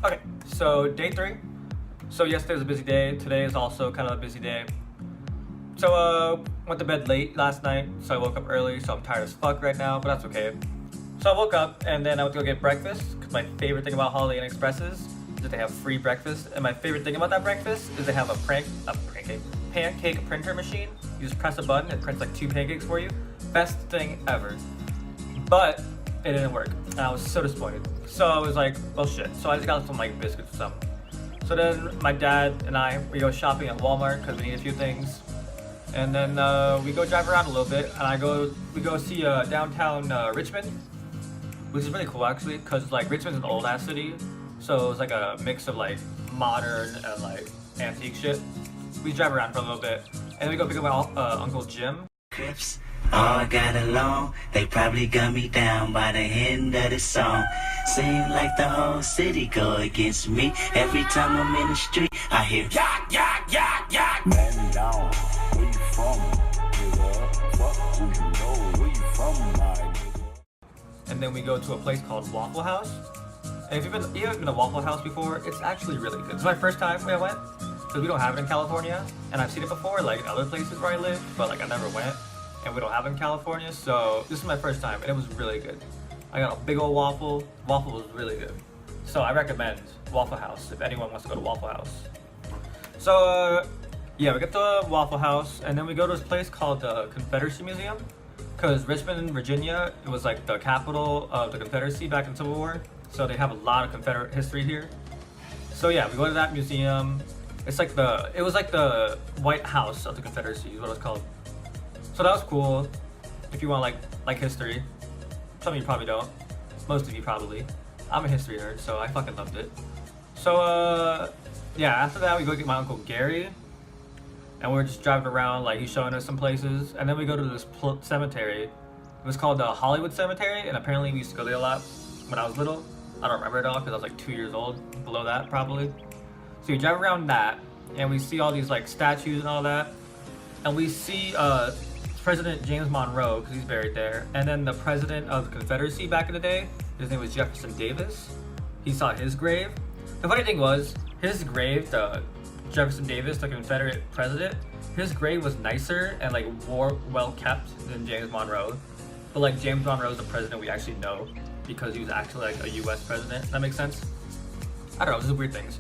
Okay, so day 3. So yesterday was a busy day. Today is also kind of a busy day. So went to bed late last night, so I woke up early, so I'm tired as fuck right now, but that's okay. So I woke up and then I went to go get breakfast, because my favorite thing about Holiday Inn Expresses is that they have free breakfast, and my favorite thing about that breakfast is they have a pancake printer machine. You just press a button, it prints like 2 pancakes for you. Best thing ever. But it didn't work, and I was so disappointed. So I was like, well shit. So I just got some like biscuits or something. So then my dad and I, we go shopping at Walmart because we need a few things. And then we go drive around a little bit, and we go see downtown Richmond, which is really cool actually, because like Richmond's an old ass city, so it's like a mix of like modern and like antique shit. We drive around for a little bit, and then we go pick up my Uncle Jim. Crips all got along, they probably gun me down by the end of the song. Seem like the whole city go against me. Every time I'm in the street, I hear yak, yak, yak, yak. Man down, where you from, nigga? Fuck who you know, where you from, my nigga? And then we go to a place called Waffle House. And if you haven't been to Waffle House before, it's actually really good. It's my first time I went, because we don't have it in California, and I've seen it before, like in other places where I live, but like I never went, and we don't have it in California, so this is my first time, and it was really good. I got a big old waffle. Waffle was really good. So I recommend Waffle House if anyone wants to go to Waffle House. So yeah, we get to Waffle House, and then we go to this place called the Confederacy Museum, because Richmond, Virginia, it was like the capital of the Confederacy back in the Civil War, so they have a lot of Confederate history here. So yeah, we go to that museum. It's like it was like the White House of the Confederacy is what it's called. So that was cool. If you want like history. Some of you probably don't. Most of you probably. I'm a history nerd, so I fucking loved it. So yeah, after that we go get my Uncle Gary, and we're just driving around, like he's showing us some places, and then we go to this cemetery. It was called the Hollywood Cemetery, and apparently we used to go there a lot when I was little. I don't remember it all because I was like 2 years old, below that probably. So we drive around that, and we see all these like statues and all that, and we see President James Monroe, because he's buried there, and then the president of the Confederacy back in the day, his name was Jefferson Davis. He saw his grave. The funny thing was, his grave, the Jefferson Davis, the Confederate president, his grave was nicer and like more well kept than James Monroe. But like James Monroe is the president we actually know because he was actually like a U.S. president. That makes sense? I don't know, this is weird things.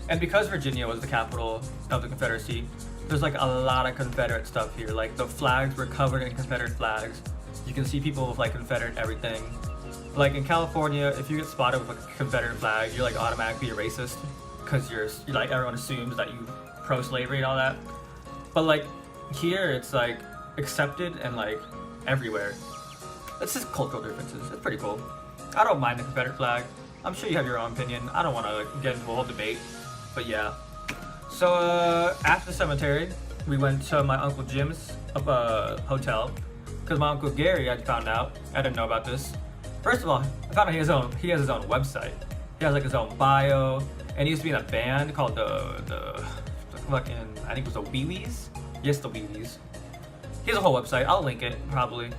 And because Virginia was the capital of the Confederacy, there's like a lot of Confederate stuff here. Like the flags were covered in Confederate flags. You can see people with like Confederate everything. Like in California, if you get spotted with a Confederate flag, you're like automatically a racist because you're like, everyone assumes that you pro-slavery and all that. But like here, it's like accepted and like everywhere. It's just cultural differences. It's pretty cool. I don't mind the Confederate flag. I'm sure you have your own opinion. I don't want to get into a whole debate, but yeah. So after the cemetery, we went to my Uncle Jim's hotel, because my Uncle Gary, I found out, I didn't know about this. First of all, I found out he has his own website. He has like his own bio, and he used to be in a band called the fucking, I think it was the Wee Wees? Yes, the Wee Wees. He has a whole website. I'll link it probably.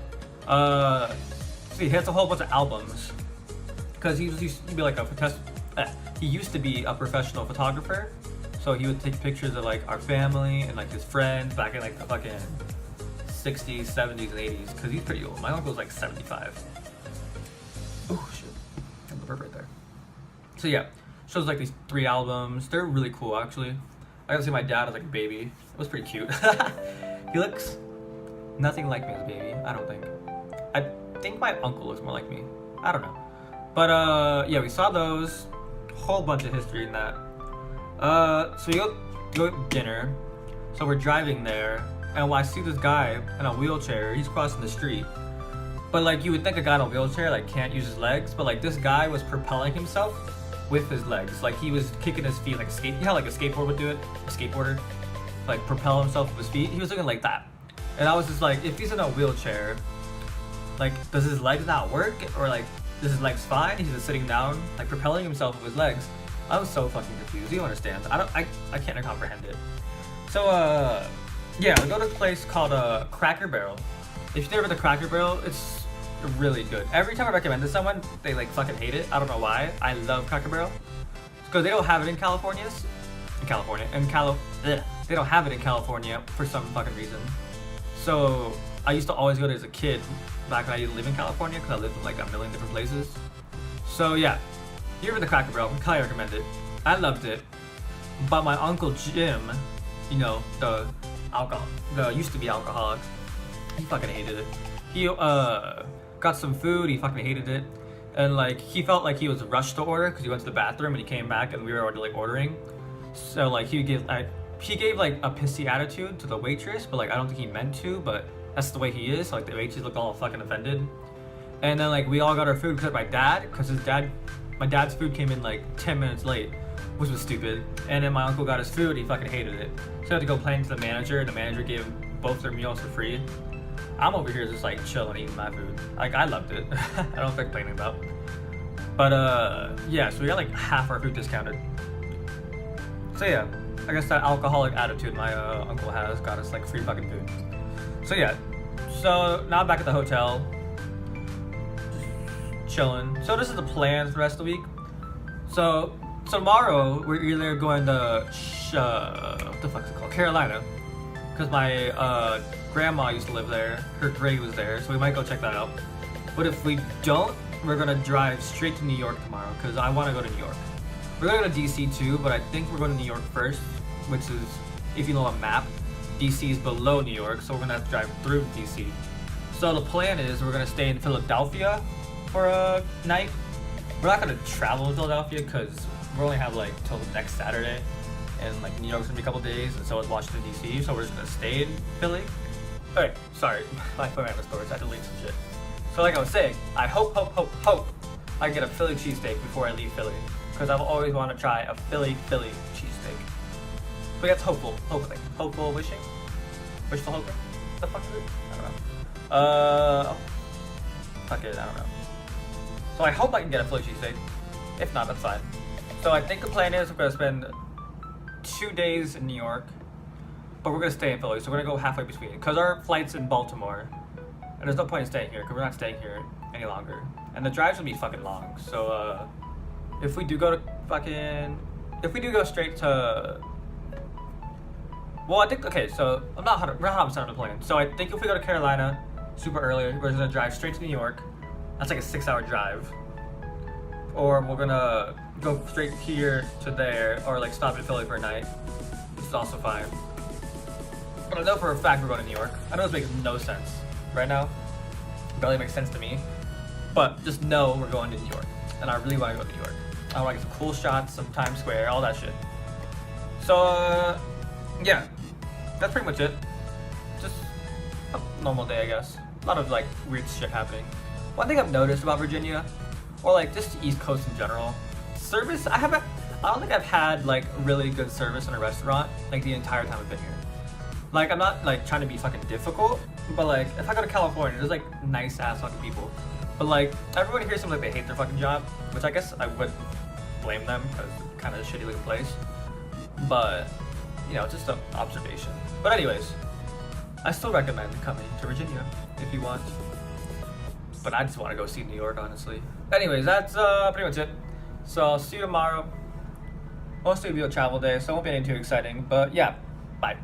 See, he has a whole bunch of albums, because he used to be like he used to be a professional photographer. So he would take pictures of like our family and like his friends back in like the fucking 60s, 70s, and 80s, because he's pretty old. My uncle's like 75. Oh shit, got the burp right there. So yeah, shows like these 3 albums. They're really cool actually. I got to see my dad as like a baby. It was pretty cute. He looks nothing like me as a baby, I don't think. I think my uncle looks more like me. I don't know. But yeah, we saw those. Whole bunch of history in that. So we go to dinner. So we're driving there, and I see this guy in a wheelchair. He's crossing the street, but like you would think a guy in a wheelchair like can't use his legs, but like this guy was propelling himself with his legs. Like he was kicking his feet like a skate. You know how like a skateboard would do it? A skateboarder like propel himself with his feet. He was looking like that, and I was just like, if he's in a wheelchair, like does his legs not work, or like does his legs fine? He's just sitting down, like propelling himself with his legs. I was so fucking confused. You don't understand. I can't comprehend it. So yeah, we go to a place called Cracker Barrel. If you've never been to Cracker Barrel, it's really good. Every time I recommend it to someone, they like fucking hate it. I don't know why. I love Cracker Barrel. because they don't have it in California. They don't have it in California for some fucking reason. So I used to always go there as a kid back when I used to live in California because I lived in like a million different places. So yeah, you're in the Cracker Barrel. I highly recommend it. I loved it. But my Uncle Jim, you know, the used to be alcoholic, he fucking hated it. He got some food, he fucking hated it. And like he felt like he was rushed to order because he went to the bathroom and he came back and we were already like ordering. So like he gave like a pissy attitude to the waitress, but like I don't think he meant to, but that's the way he is. So, like the waitress looked all fucking offended. And then like we all got our food except my dad, because my dad's food came in like 10 minutes late, which was stupid. And then my uncle got his food, he fucking hated it. So I had to go complain to the manager. The manager gave both their meals for free. I'm over here just like chilling eating my food. Like I loved it. I don't know what they're complaining about. But yeah, so we got like half our food discounted. So yeah, I guess that alcoholic attitude my uncle has got us like free fucking food. So yeah, so now I'm back at the hotel, just chilling. So this is the plan for the rest of the week. So tomorrow we're either going to what the fuck is it called? Carolina, because my grandma used to live there. Her grave was there, so we might go check that out. But if we don't, we're gonna drive straight to New York tomorrow because I want to go to New York. We're gonna go to DC too, but I think we're going to New York first, which is, if you know a map, DC is below New York, so we're gonna have to drive through DC. So the plan is we're gonna stay in Philadelphia for a night. We're not gonna travel to Philadelphia because we only have like till next Saturday, and like New York's gonna be a couple days, and so is Washington DC. So we're just gonna stay in Philly. Okay, sorry, my phone ran out of storage. I had to delete some shit. So like I was saying, I hope I get a Philly cheesesteak before I leave Philly, because I've always wanted to try a Philly cheesesteak. But that's hopeful wishing, wishful hoping. What the fuck is it? I don't know. Fuck it, I don't know. So I hope I can get a Philly cheesesteak. If not, that's fine. So I think the plan is we're gonna spend 2 days in New York, but we're gonna stay in Philly. So we're gonna go halfway between, because our flight's in Baltimore. And there's no point in staying here, because we're not staying here any longer. And the drive's gonna be fucking long. So, if we do go straight to, well, I think, okay, so we're not 100% on the plan. So I think if we go to Carolina super early, we're gonna drive straight to New York. That's like a 6-hour drive. Or we're gonna go straight here to there, or like stop in Philly for a night, which is also fine. But I know for a fact we're going to New York. I know this makes no sense right now. It barely makes sense to me. But just know we're going to New York. And I really want to go to New York. I want to get some cool shots, some Times Square, all that shit. So, yeah. That's pretty much it. Just a normal day, I guess. A lot of, like, weird shit happening. One thing I've noticed about Virginia, or, like, just the East Coast in general, service, I don't think I've had, like, really good service in a restaurant, like, the entire time I've been here. Like, I'm not, like, trying to be fucking difficult, but, like, if I go to California, there's, like, nice-ass fucking people. But, like, everyone here seems like they hate their fucking job, which I guess I would blame them, because it's kind of a shitty-looking place. But, you know, just an observation. But anyways, I still recommend coming to Virginia, if you want. But I just want to go see New York, honestly. Anyways, that's pretty much it. So, I'll see you tomorrow. Mostly it'll be a travel day, so it won't be anything too exciting. But, yeah, bye.